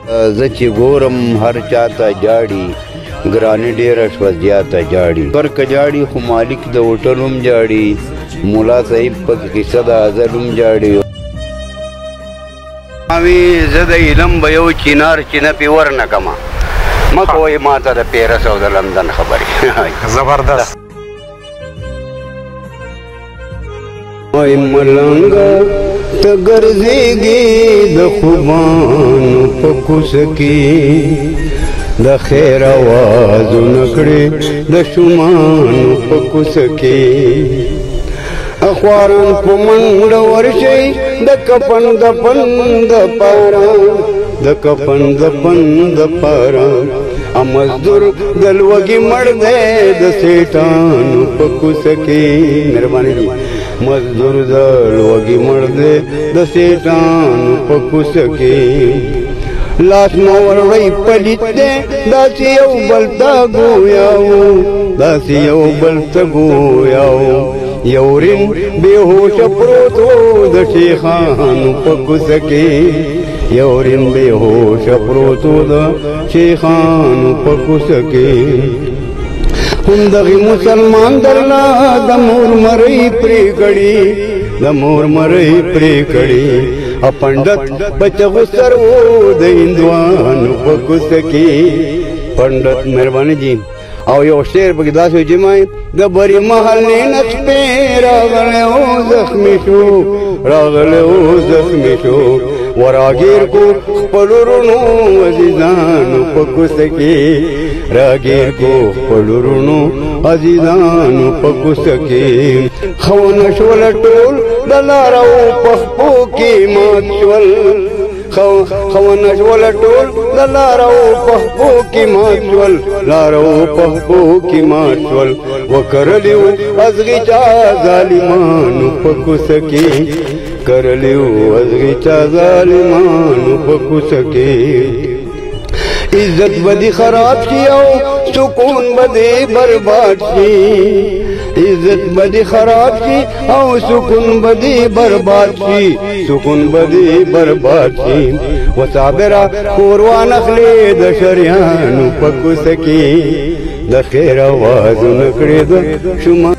زه چې ګورم هر چاته جاړي ګرانې ډېره شوه زیاته جاړي کرکه جاړي خو مالک د هوټل هم جاړي ملا صاحب پکې قصه د ازل هم جاړي اوی زه د علم به یو چینار چینه پې ورنه کړمه مه کوئ ما ته د پیرس او د لندن خبرې زبردست ای ملنګه ته ګرځېږې د خوبانو په کوڅه کې د خیر اوازونه کړې د شومانو په کوڅه کې اخواران په منډه ورشئ د کفن دفن دپاره د کفن دفن دپاره مزدور د لوږې مړ دی د سیټانو په کوڅه کې مهرباني دي مزدور د لوږې مړ دی د سیټانو په کوڅه کې لاس مو وروړی پلیت دی داسې یو بل ته ګویاو داسې یو بل ته ګویاو یورین بېهوشه پروت و د شیخانو په کوڅه کې یورین بېهوشه پروت و د شیخانو په کوڅه کې همدغې مسلمان درله د مور مرۍ پرې کړي د مور مرۍ پرې کړي پنډت بچغو سر و د هندوانو په کوڅه کې پنډت مهرباني جي او یو شعر پکې داسې و چې مای د بري محلې نه سپی راغلی او زخمي شو راغلی او زخمي شو وراګیر کو خپلو وروڼو عزیزانو په کوڅه کې راګیر کو خپلو وروڼو عزیزانو په کوڅه کې ښونه شوله ټول د لارو په خپو کې مات شول ښونه شوله ټول د لارو په خپو کې مات شول لارو په خپو کې مات شول وکرلي و ازغي چا ظالمانو په کوڅه کې کرلی و ازغي چا ظالمانو په کوڅه کې عزت بدی خراب شي او سکون بدی برباد شي عزت بدی خراب شي او سکون بدی برباد شي سکون بدی برباد شي وصابره خوروان اخلي د شریانو په کوڅه کې د خیر اوازونه کړې د شما